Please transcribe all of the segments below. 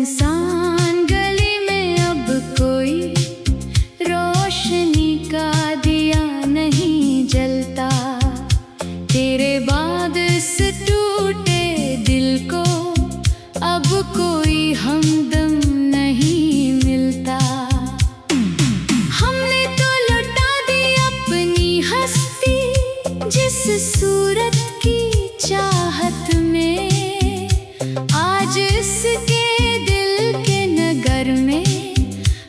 सुनसान गली में अब कोई रोशनी का दिया नहीं जलता। तेरे बाद इस टूटे दिल को अब कोई हमदम नहीं मिलता। हमने तो लुटा दी अपनी हस्ती जिस सूरत की चाहत में। आज इसके दिल के नगर में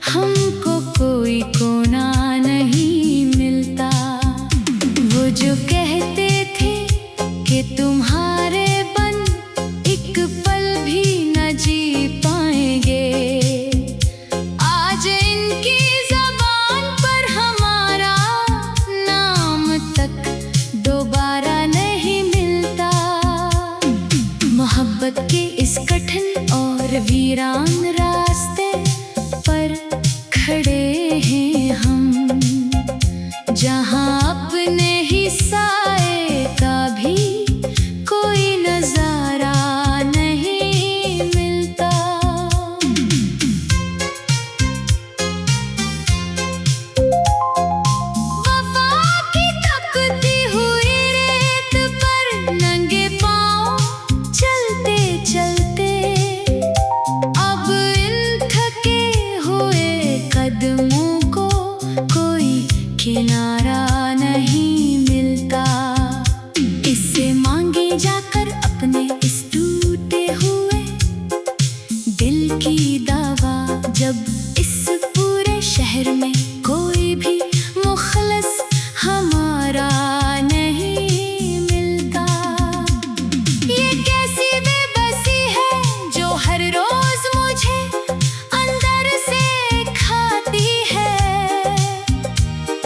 हमको कोई कोना नहीं मिलता। वो जो कहते थे कि तुम्हारे बन एक पल भी न जी पाएंगे, आज इनकी ज़बान पर हमारा नाम तक दोबारा नहीं मिलता। मोहब्बत के इस कठिन और वीरान रास्ते पर खड़े हैं हम, जहाँ अपने ही साए का भी कोई नजारा नहीं मिलता। वफा की तकती हुई रेत पर नंगे पाँव चलते चलते अब इन थके हुए कदमों को कोई किनारा नहीं मिलता। इससे मांगे जाकर अपने इस टूटे हुए दिल की दवा, जब इस पूरे शहर में कोई भी मुखलस हमारा नहीं मिलता। ये कैसी बेबसी है जो हर रोज मुझे अंदर से खाती है।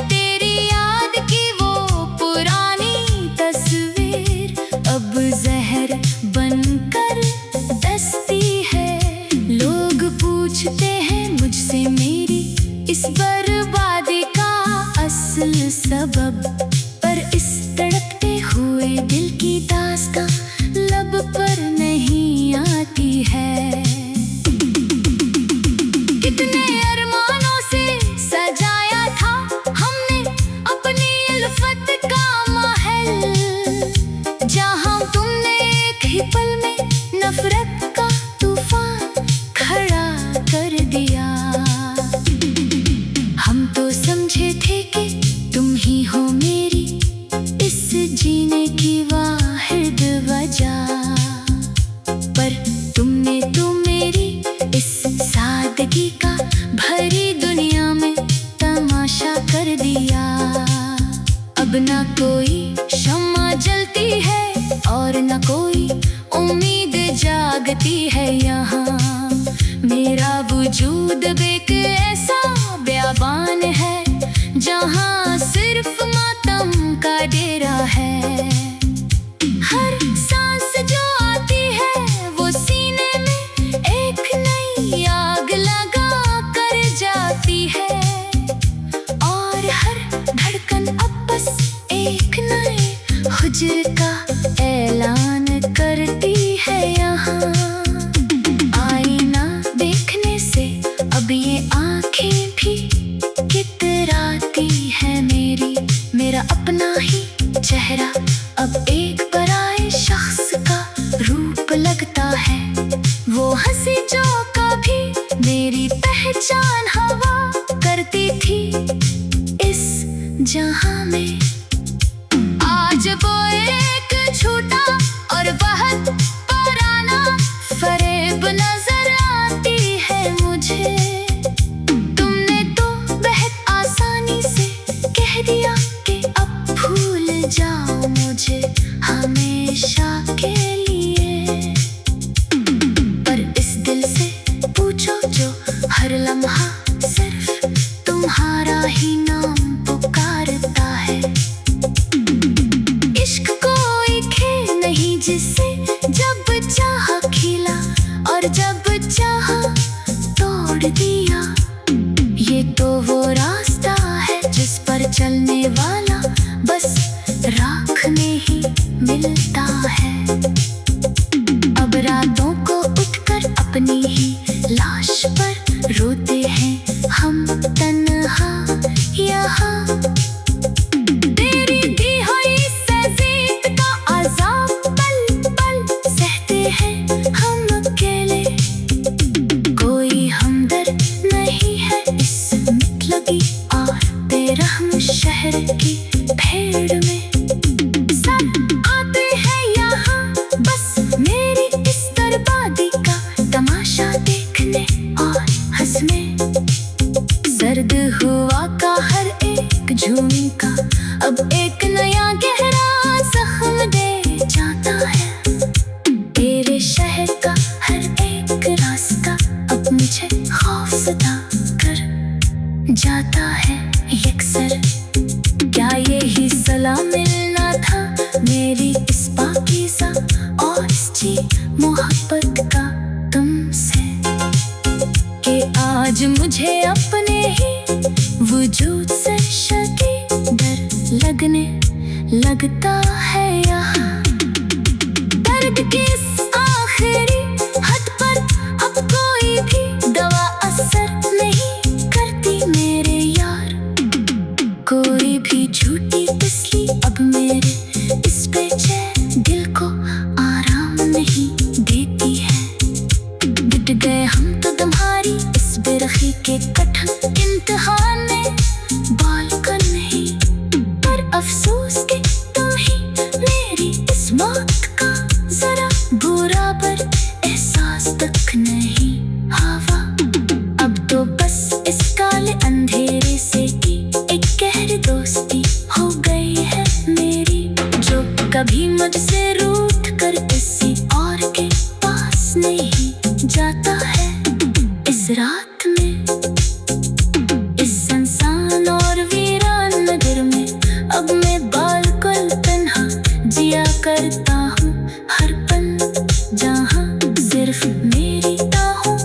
तेरी याद की वो पुरानी तस्वीर अब जहर बनकर दस्ती है। लोग पूछते हैं मुझसे मेरी इस बर्बादी का असल सबब, पर इस तड़पते हुए दिल की दास्तां लब पर नहीं आती है। कितने अरमानों से सजाया था हमने अपनी उल्फत का महल, जहां तुमने एक ही पल में नफरत का तूफान खड़ा कर दिया। हम तो समझे थे कि तुम ही हो मेरी इस जीने की वाहिद वजह, पर तुमने तो मेरी इस सादगी का भरी दुनिया में तमाशा कर दिया। अब ना कोई शम्मा जलती है और ना कोई उम्मीद जागती है यहाँ। मेरा वजूद एक ऐसा बयाबान है जहाँ सिर्फ मातम का डेरा है। हर सांस जो आती है वो सीने में एक नई आग लगा कर जाती है, और हर धड़कन अब बस एक नए हुज्र का ऐलान करती है यहाँ। आईना देखने से अब ये आँखें भी कितराती है मेरी। मेरा अपना ही चेहरा अब एक पराए शख्स का रूप लगता है। वो हंसी जो कभी मेरी पहचान हवा करती थी इस जहां में, आज वो एक झूठा और बहुत पुराना फरेब नजर आती है मुझे। तुमने तो बहुत आसानी से कह दिया कि अब भूल जाओ मुझे हमेशा के लिए, पर इस दिल से पूछो जो हर लम्हा सिर्फ तुम्हारा ही नाम पुकारता है। इश्क कोई खेल नहीं जिसे जब चाहा खिला और जब चाहा तोड़ दिया। ये तो वो रास्ता है जिस पर चलने वाला बस राख में ही मिलता है। अब रातों को उठकर अपनी ही लगने लगता है यहाँ। दर्द की इस आखिरी हद पर अब कोई भी दवा असर नहीं करती मेरे यार। कोई भी झूठी तस्ली अब मेरे इस बेचैन दिल को आराम नहीं देती है। बिट गए हम तो तुम्हारी इस बेरखी के कठिन इम्तिहान में, बाल कर नहीं पर अफसोस के तुम ही मेरी इस मौत का जरा बुरा पर एहसास तक नहीं। हवा अब तो बस इस काले अंधेरे से की एक गहरी दोस्ती हो गई है मेरी, जो कभी मुझसे रूठ कर किसी और के पास नहीं जाता है। इस रात में इस सुनसान और वीरान नगर में अब मैं बिल्कुल तन्हा जिया करता हूँ। हर पल जहाँ सिर्फ मेरी राहों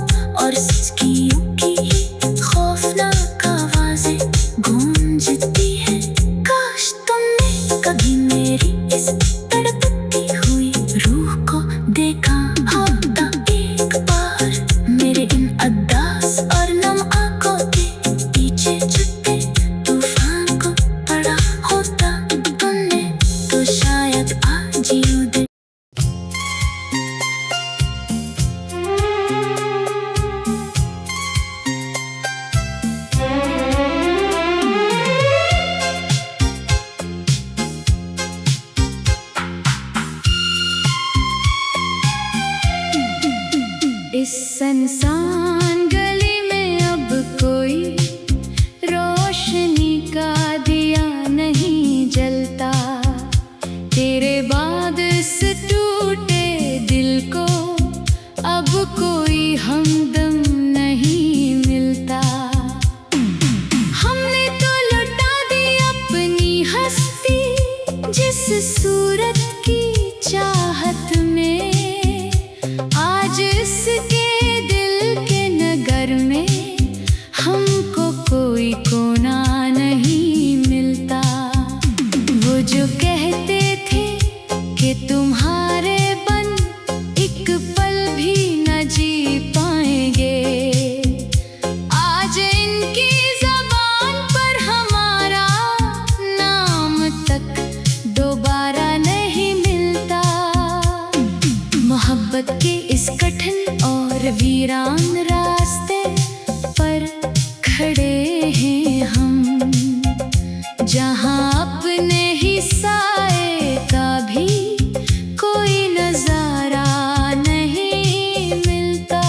और सिचकियों की ही खौफनाक आवाजें गूंजती हैं। काश तुमने कभी मेरी इस तड़पती हुई रूह को देखा होता एक बार। मेरे इन अदास और नम आंखों के पीछे छुपे तूफान को पड़ा होता तुमने तो शायद आज यूं दिन। इस सुनसान गली में अब कोई रोशनी का दिया नहीं जलता। तेरे बाद इस टूटे दिल को अब कोई हमदम नहीं मिलता। हमने तो लुटा दी अपनी हस्ती जिस सूरत की चाहत में। आज इसके दिल के नगर में हमको कोई कोना नहीं मिलता। वो जो कहते थे कि तुम्हारे बन एक पल भी न जी पाएंगे, आज इनकी ज़बान पर हमारा नाम तक दोबारा नहीं मिलता। मोहब्बत के इस कठिन और वीरान रास्ते पर खड़े हैं हम, जहाँ अपने ही साए का भी कोई नजारा नहीं मिलता।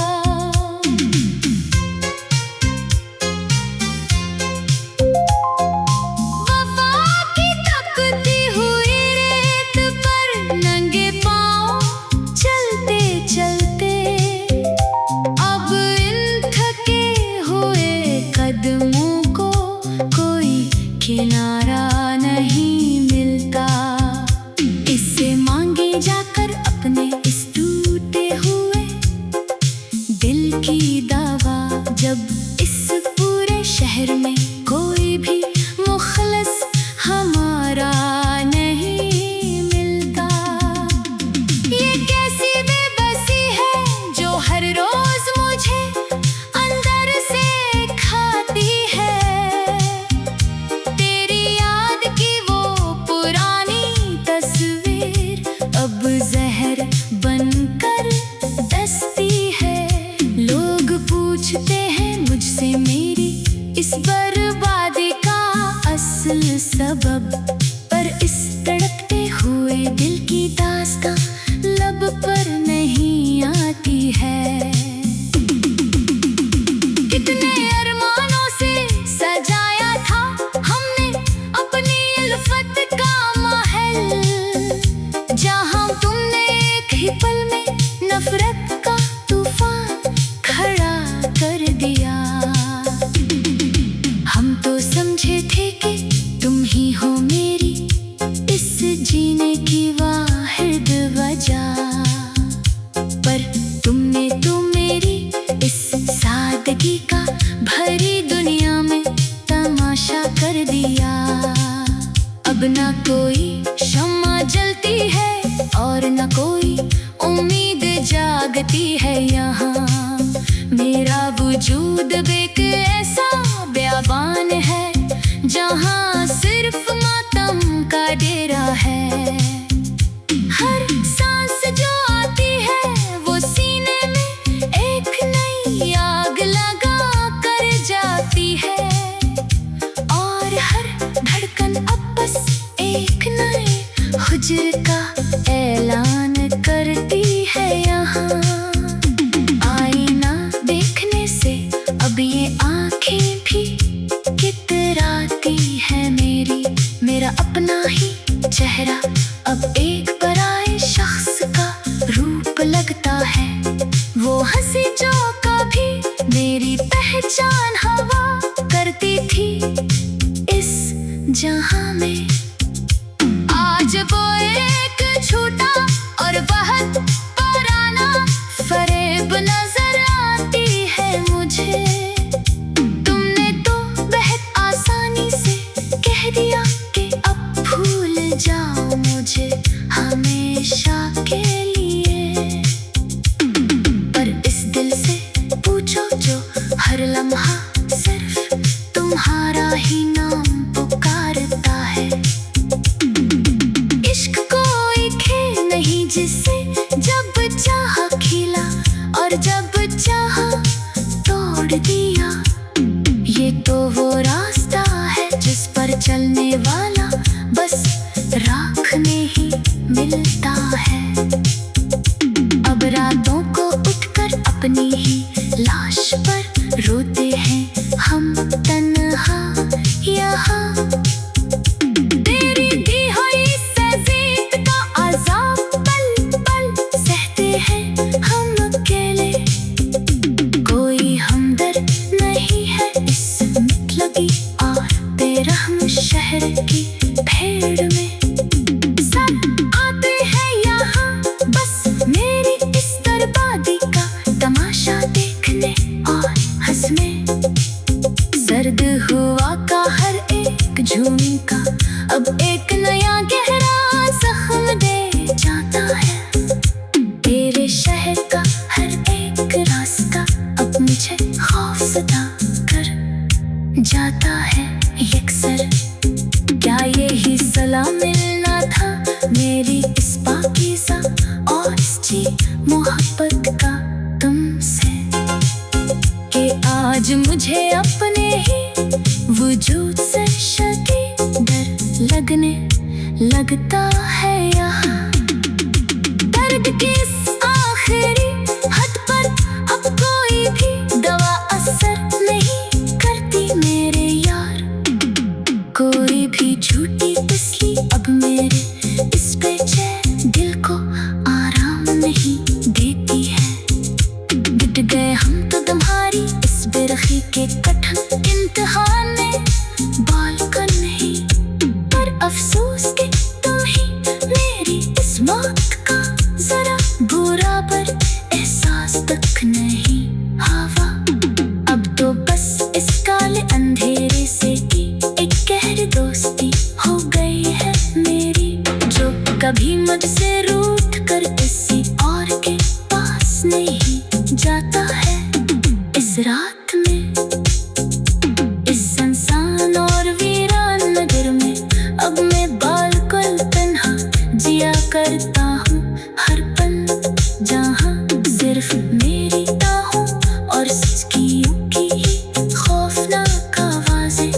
वफा की थकती हुई रेत पर नंगे पाँव चलते चलते अब इन थके हुए कदमों को कोई किनारा नहीं मिलता। इससे मांगे जाकर अपने इस टूटे हुए दिल की दावा, जब इस पूरे शहर में कोई भी मुखलस हमारा नहीं मिलता। ये कैसी बेबसी है जो हर रोज मुझे अंदर से खाती है। तेरी याद की वो पुरानी तस्वीर अब जहर न कोई उम्मीद जागती है यहाँ। मेरा वजूद एक ऐसा बयाबान है जहाँ सिर्फ मातम का डेरा है। हर सांस जो आती है वो सीने में एक नई आग लगा कर जाती है, और हर धड़कन अब बस एक नए हुज्र का ऐलान करती है यहाँ। आईना देखने से अब ये आंखें भी कितराती है मेरी। मेरा अपना ही चेहरा अब एक पराए शख्स का रूप लगता है। वो हंसी जो कभी मेरी पहचान हवा करती थी इस जहां में, आज वो एक झूठा और बहुत पुराना फरेब नजर आती है मुझे। तुमने तो बहुत आसानी से कह दिया कि अब भूल जाओ मुझे हमेशा के लिए, पर इस दिल से पूछो जो हर लम्हा सिर्फ तुम्हारा ही नाम पुकारता है। इश्क कोई खेल नहीं जिसे जब चाहा खिला और जब चाहा तोड़ दिया। ये तो वो रास्ता है जिस पर चलने वाला बस राख में ही मिलता है। अब रातों को उठकर अपनी ही लाश पर रोते हैं हम तन्हा यहाँ। तेरी दी हुई सज़ीद का अज़ाब पल पल सहते हैं हम अकेले। कोई हमदर्द नहीं है इस मिटलगी और बेरहम शहर की भीड़ में। सब आते हैं यहाँ बस मेरी इस बर्बादी का तमाशा देखने और हंसने। सर्द हुआ का हर एक झुमका अब एक नया गहरा जख्म दे जाता है। तेरे शहर का हर एक रास्ता अब मुझे खौफज़दा कर जाता है यकसर। क्या यही सला मिलना था मेरी इस पाकीज़ा और इस जी मोहब्बत का तुमसे, कि आज मुझे अपने ही वजूद से शदीद डर लगने लगता है यहाँ। दर्द की इस आखिरी हद पर अब कोई भी दवा असर नहीं करती मेरे यार। कोई भी झूठी तस्ली अब मेरे इस बेचैन दिल को आराम नहीं देती है। गिर गए हम तो तुम्हारी इस बेरखी के कठिन इम्तिहान में बालकन नहीं, पर अफसोस कि तुम ही मेरी इस मौत का जरा बुरा पर एहसास तक नहीं हवा। अब तो बस इस काले अंधेरे से की एक गहरी दोस्ती हो गई है मेरी, जो कभी मुझसे रूठ कर किसी और के पास नहीं जाता है। इस रात में इस सुनसान और वीरान नगर में अब मैं बालकुल तन्हा जिया करता हूँ हर पल, जहाँ सिर्फ मेरी ताहों और सिचकियों की ही खौफनाक आवाज़ें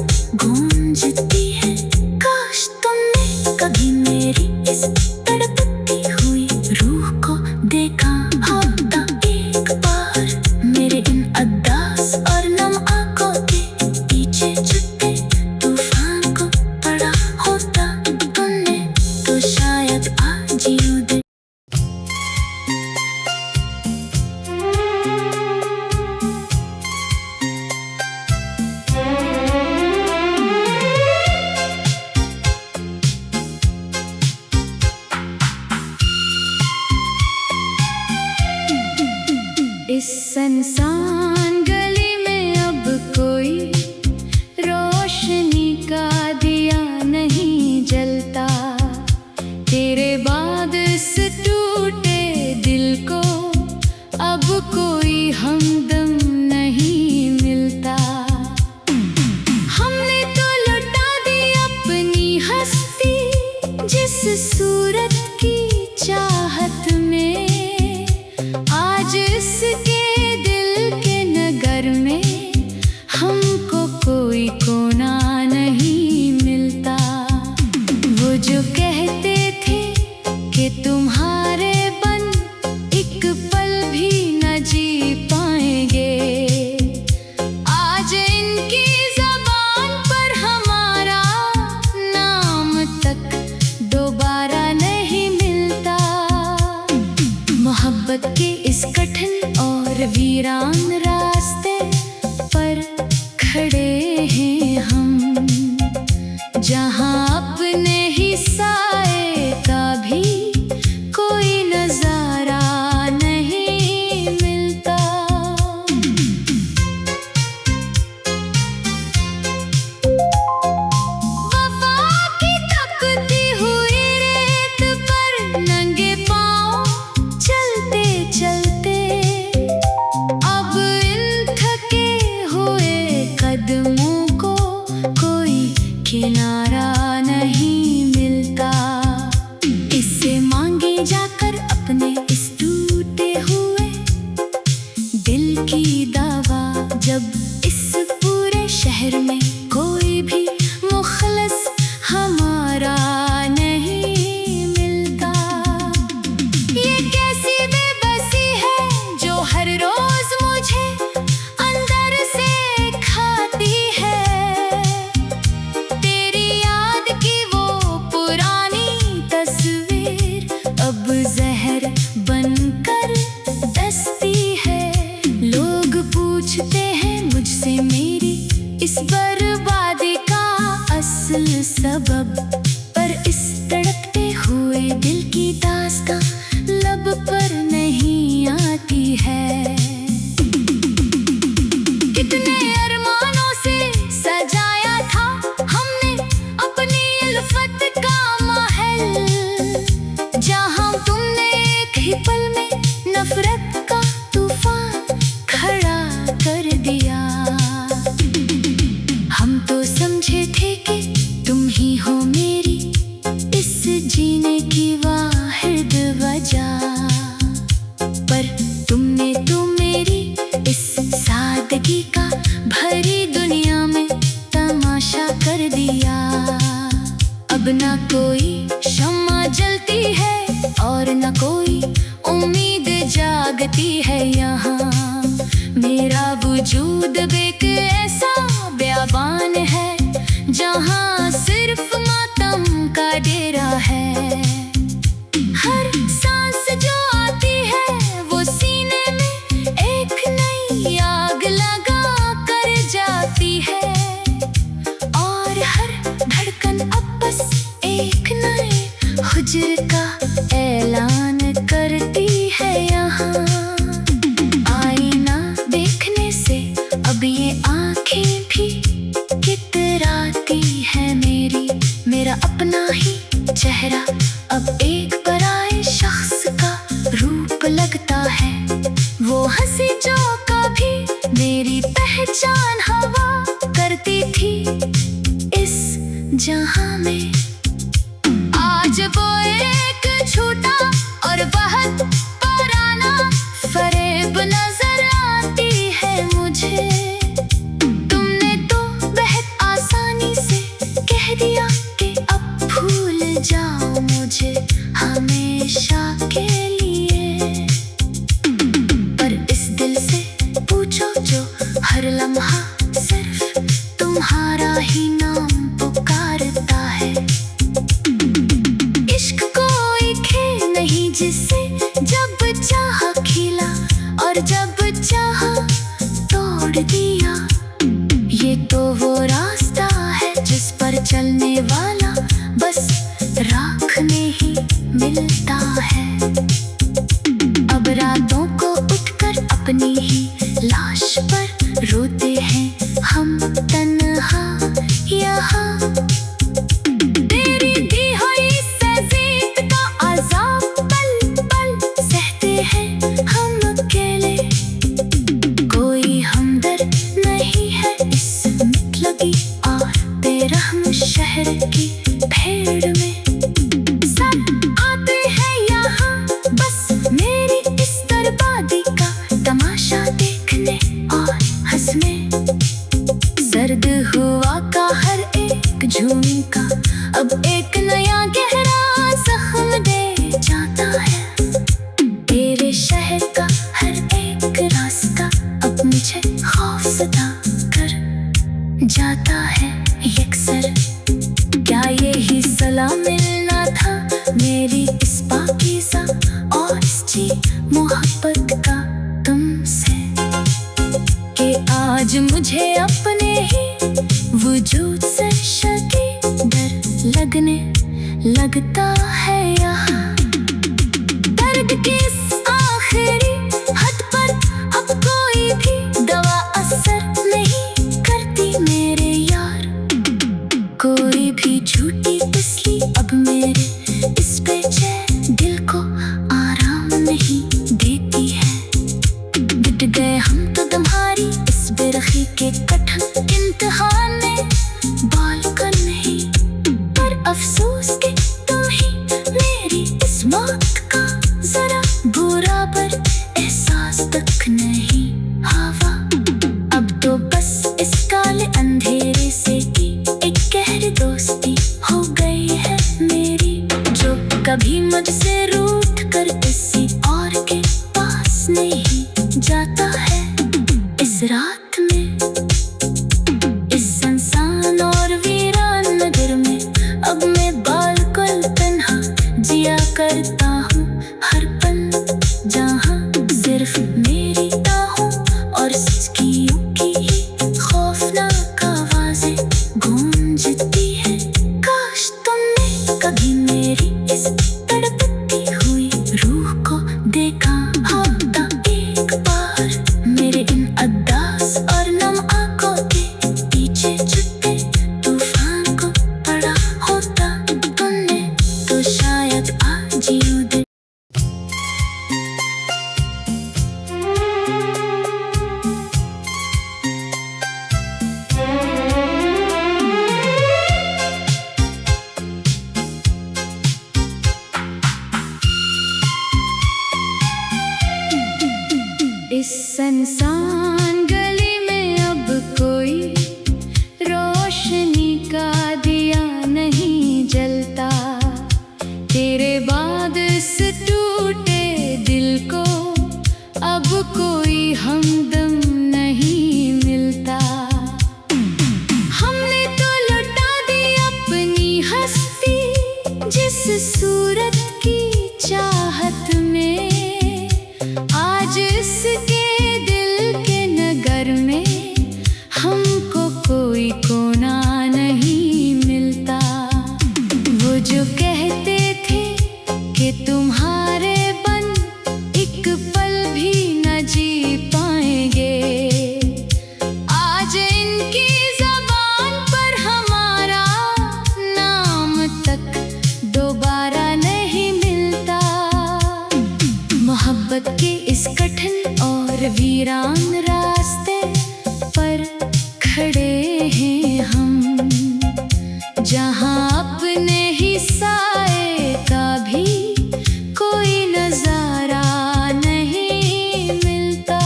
गूंजती है। काश तुमने कभी मेरी इस तड़पती हुई रूह को देखा होता एक बार। मेरे इन अद्दास और नम आंखों के पीछे छुपे तूफान को पड़ा होता तुमने तो शायद आज यूं दिन। इस सुनसान गली में अब कोई रोशनी का दिया नहीं जलता। तेरे बाद इस टूट हमदम नहीं मिलता। हमने तो लुटा दी अपनी हस्ती, जिस सूरत की चाहत में। आज इसके दिल के नगर में हमको कोई कोना नहीं मिलता। वो जो कहते थे कि तुम्हारे बन एक पल भी न जी पाएंगे, आज इनकी ज़बान पर हमारा नाम तक दोबारा नहीं मिलता। मोहब्बत के इस कठिन और वीरान रास्ते पर खड़े हैं हम, जहाँ अपने ही साए का भी कोई नजारा नहीं मिलता। वफा की तकती हुई रेत पर नंगे पाँव चलते चलते, अब इन थके हुए कदमों को कोई किनारा नहीं मिलता। इससे मांगे जाकर अपने इस टूटे हुए दिल की दावा, जब इस पूरे शहर में कोई भी मुखलस हमारा नहीं मिलता। ये कैसी बेबसी है जो हर रोज मुझे अंदर से खाती है। तेरी याद की वो पुरानी तस्वीर अब जहर बनकर दस्ती है। लोग पूछते हैं मुझसे मेरी इस बर्बादी का असल सबब, पर इस तड़पते हुए दिल की दास्तां लब पर नहीं आती है। कितने अरमानों से सजाया था हमने अपनी उल्फत का महल, जहां तुमने एक ही पल में नफरत का तूफान खड़ा कर दिया। हम तो समझे थे कि तुम ही हो मेरी इस जीने की वाहिद वजह, पर तुमने तो मेरी इस सादगी का भरी दुनिया में तमाशा कर दिया। अब ना कोई शम्मा जलती है और ना कोई उम्मीद जागती है यहाँ। मेरा वजूद एक ऐसा बयाबान है जहाँ सिर्फ मातम का डेरा है। हर सांस जो आती है वो सीने में एक नई आग लगा कर जाती है, और हर धड़कन अब बस एक नए हुज्र का ऐलान करती है यहाँ। आईना देखने से अब ये आंखें भी कितराती है मेरी। मेरा अपना ही चेहरा अब एक पराए शख्स का रूप लगता है। वो हंसी जो कभी मेरी पहचान हवा करती थी इस जहां में, आज वो एक झूठा और बहुत पुराना फरेब नजर आती है मुझे। तुमने तो बहुत आसानी से कह दिया कि अब भूल जाओ मुझे हमेशा के लिए, पर इस दिल से पूछो जो हर लम्हा सिर्फ तुम्हारा ही नाम पुकारता है। इश्क कोई खेल नहीं जिसे जब चाहा खिला और जब चाहा तोड़ दिया। ये तो वो रास्ता है जिस पर चलने वाला बस राख में ही मिलता है। अब रातों को उठकर अपनी ही लाश पर रोते हैं हम तन्हा यहाँ। तेरी दी हुई सजीद का अज़ाब पल पल सहते हैं हम अकेले। जाता है यकसर। क्या यही सलाह मिलना था मेरी इस पाकीज़ा और सच्ची मोहब्बत का तुमसे, कि आज मुझे अपने ही वजूद से शके डर लगने लगता है यहाँ। दर्द की इस आखिरी हद पर अब कोई भी दवा असर नहीं करती मेरे यार। कोई भी झूठी तसली अब मेरे इस बेचैन दिल को आराम नहीं देती है। बिट गए हम तो तुम्हारी इस बेरखी के कठिन इम्तिहान में, बाल कर नहीं पर अफसोस के तुम ही मेरी इस मौत का जरा बुरा पर एहसास तक नहीं हवा। अब तो बस इस काले अंधेरे से की एक गहरी दोस्ती हो गई है मेरी, जो कभी मुझसे रूठ कर किसी और के पास नहीं जाता है। इस रात में इस सुनसान और वीरान नगर में अब मैं बिल्कुल तन्हा जिया करता हूँ हर पल, जहाँ सिर्फ मेरी ताहों और सिचकियों की ही खौफनाक आवाजें गूंजती है। काश तुमने कभी मेरी इस तड़पती हुई रूह को देखा होता एक बार, मेरे इन अद्दास और नम आंखों के पीछे छुपे तूफान को पड़ा होता तुमने, तो शायद आज यूं दिन इस सुनसान गली में अब कोई रोशनी का दिया नहीं जलता। तेरे बाद इस टूटे दिल को अब कोई हमदम नहीं मिलता। हमने तो लुटा दी अपनी हस्ती जिस सूरत की चाहत में, आज इसके दिल के नगर में हमको कोई कोना नहीं मिलता। वो जो कहते थे कि तुम्हारे बन एक पल भी न जी पाएंगे, आज इनकी ज़बान पर हमारा नाम तक दोबारा नहीं मिलता। मोहब्बत के इस कठिन और वीरान रास्ते पर खड़े हैं हम, जहाँ अपने ही साए का भी कोई नजारा नहीं मिलता।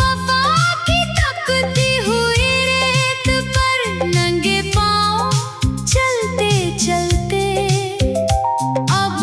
वफा की तकती हुई रेत पर नंगे पाँव चलते चलते अब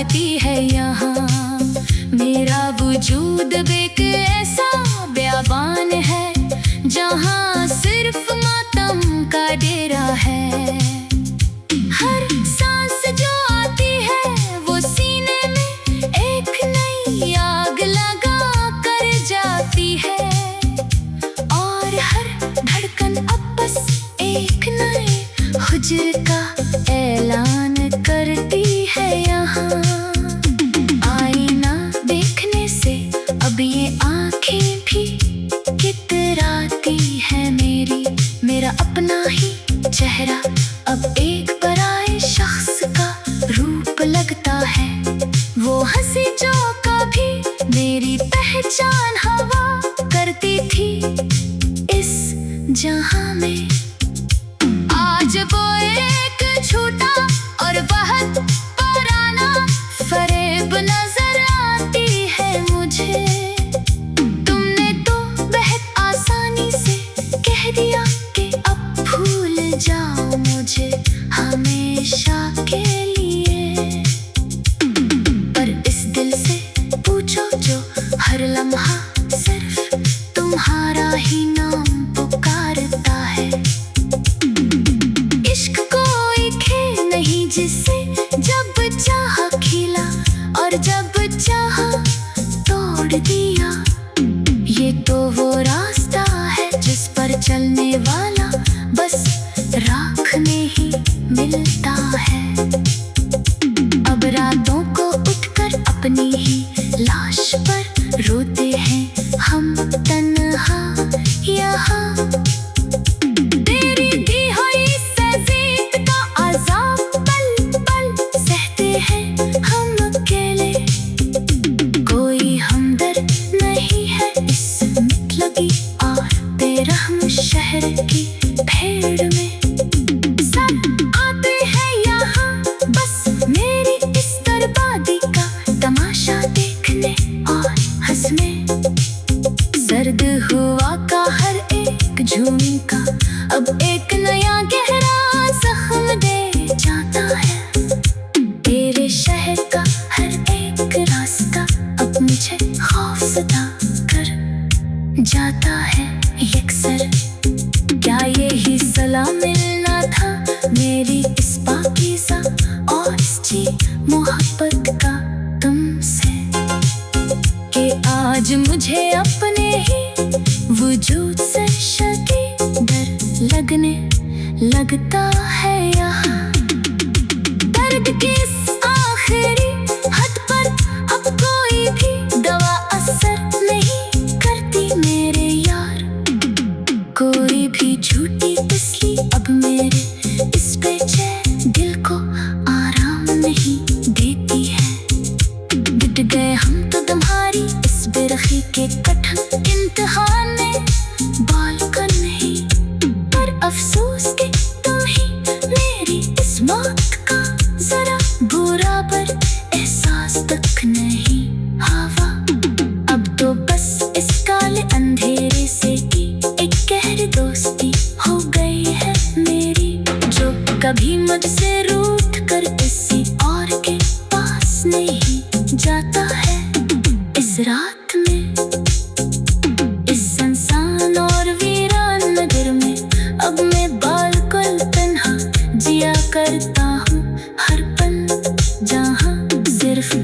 जागती है यहाँ। मेरा वजूद बेक ऐसा बयाबान है, जहाँ सिर्फ मातम का डेरा है। हर सांस जो आती है वो सीने में एक नई आग लगा कर जाती है, और हर धड़कन अब बस एक नए हुज्र का ऐलान करती है यहाँ। आईना देखने से अब ये आंखें भी कितराती है मेरी। मेरा अपना ही चेहरा अब एक पराये शख्स का रूप लगता है। वो हंसी जो कभी मेरी पहचान हवा करती थी इस जहां में, आज वो एक झूठा और बहुत पुराना फरेब नजर आती है मुझे। तुमने तो बहुत आसानी से कह दिया कि अब भूल जाओ मुझे हमेशा के लिए, पर इस दिल से पूछो जो हर लम्हा सिर्फ तुम्हारा ही नाम पुकारता है। इश्क कोई खेल नहीं जिसे जब चाहा खिला और जब चाहा तोड़ दिया। ये तो वो रास्ता है जिस पर चलने वाला बस राख में ही मिलता है। अब रातों को उठकर अपनी ही लाश पर रोते हैं हम तन्हा यहाँ। तेरी दी हुई सजीद का अज़ाब पल पल सहते हैं हम अकेले। कोई हमदर्द नहीं है इस मतलब और बेरहम शहर की भीड़ में। सब आते हैं यहाँ बस मेरी इस बर्बादी का तमाशा देखने और हंसने। सर्द हुआ का हर एक झुमका अब एक नया गहरा जख्म दे जाता है। तेरे शहर का हर एक रास्ता अब मुझे खौफजदा कर जाता है यकसर। क्या यही सलाह मिलना था मेरी इस पाकीज़ा और सच्ची मोहब्बत का तुमसे, कि आज मुझे अपने ही वजूद से शदीद डर लगने लगता है यहाँ। दर्द की इस आखिरी हद पर अब कोई भी दवा असर नहीं करती मेरे यार। कोई भी झूठी तस्लीम अब मेरे इस बेचैन दिल को आराम नहीं देती है। बिट गए हम तो तुम्हारी इस बेरखी के कठिन इम्तिहान में बाल कर नहीं, पर अफसोस कि तुम ही मेरी इस मौत का जरा बुरा पर एहसास तक नहीं हवा। अब तो बस इस काले अंधेरे से की एक गहरी दोस्ती हो गई है मेरी, जो कभी मुझसे रूठ कर किसी और के पास नहीं जाता है। इस रात में इस सुनसान और वीरान नगर में अब मैं बिल्कुल तन्हा जिया करता हूँ हर पल, जहाँ सिर्फ